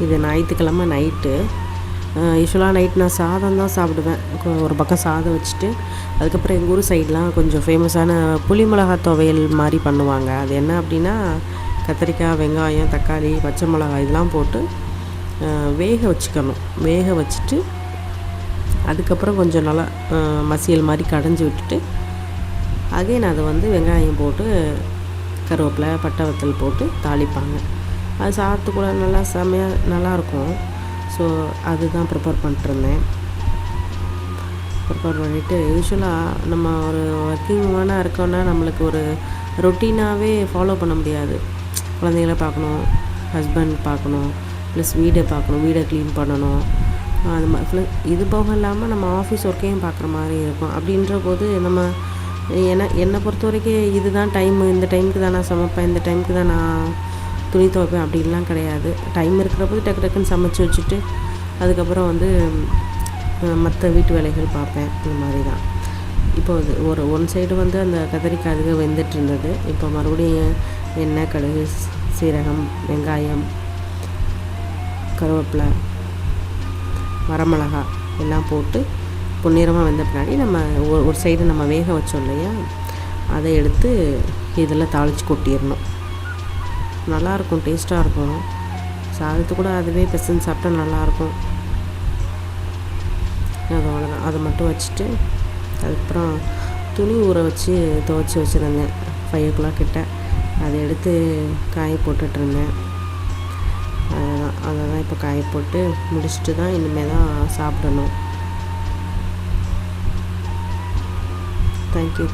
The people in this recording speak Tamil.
இது ஞாயிற்றுக்கிழமை நைட்டு. யூஸ்வலாக நைட் நான் சாதம் தான் சாப்பிடுவேன். ஒரு பக்கம் சாதம் வச்சுட்டு அதுக்கப்புறம் எங்கள் ஊர் சைட்லாம் கொஞ்சம் ஃபேமஸான புளி மிளகா துவையல் மாதிரி பண்ணுவாங்க. அது என்ன அப்படின்னா, கத்திரிக்காய், வெங்காயம், தக்காளி, பச்சை மிளகாய் இதெல்லாம் போட்டு வேக வச்சுக்கணும். வேக வச்சுட்டு அதுக்கப்புறம் கொஞ்சம் நல்லா மசியல் மாதிரி கடைஞ்சி விட்டுட்டு அகைன் அதை வந்து வெங்காயம் போட்டு கருவேப்பிலை, பட்டை வத்தல் போட்டு தாளிப்பாங்க. அது சாப்பிட்டு கூட நல்லா செம்மையாக நல்லாயிருக்கும். ஸோ அதுதான் ப்ரிப்பேர் பண்ணிட்டுருந்தேன். ப்ரிப்பேர் பண்ணிவிட்டு யூஸ்வலாக நம்ம ஒரு ஒர்க்கிங் உமனாக இருக்கோன்னா நம்மளுக்கு ஒரு ரொட்டீனாகவே ஃபாலோ பண்ண முடியாது. குழந்தைங்கள பார்க்கணும், ஹஸ்பண்ட் பார்க்கணும், ப்ளஸ் வீடை பார்க்கணும், வீடை க்ளீன் பண்ணணும். அது மாதிரி இது போக இல்லாமல் நம்ம ஆஃபீஸ் ஒர்க்கையும் பார்க்குற மாதிரி இருக்கும். அப்படின்ற போது நம்ம என்னை பொறுத்த வரைக்கும் இதுதான் டைமு, இந்த டைமுக்கு தான் நான் சமைப்பேன், இந்த டைமுக்கு தான் நான் துணி துவைப்பேன் அப்படின்லாம் கிடையாது. டைம் இருக்கிறப்போ டக்கு டக்குன்னு சமைச்சு வச்சுட்டு அதுக்கப்புறம் வந்து மற்ற வீட்டு வேலைகள் பார்ப்பேன். இந்த மாதிரி தான். இப்போ ஒன் சைடு வந்து அந்த கத்திரிக்காய் அதுக்கு வெந்துட்டு இருந்தது. இப்போ மறுபடியும் எண்ணெய், கடுகு, சீரகம், வெங்காயம், கருவேப்பிலை, வரமிளகா எல்லாம் போட்டு பொன்னிறமாக வெந்த பின்னாடி நம்ம ஒரு சைடு நம்ம வேக வச்சோம் இல்லையா, அதை எடுத்து இதில் தாளித்து கொட்டிடணும். நல்லாயிருக்கும், டேஸ்ட்டாக இருக்கும். சாதத்து கூட அதுவே பிசைஞ்சு சாப்பிட்டா நல்லாயிருக்கும். அவ்வளோதான். அதை மட்டும் வச்சுட்டு அதுக்கப்புறம் துணி ஊற வச்சு துவைச்சி வச்சுருந்தேன் 5 o'clock கிட்ட. அதை எடுத்து காய போட்டுட்ருந்தேன். அதை தான் இப்போ காய போட்டு முடிச்சுட்டு தான் இனிமேல் தான் சாப்பிடணும். தேங்க்யூ.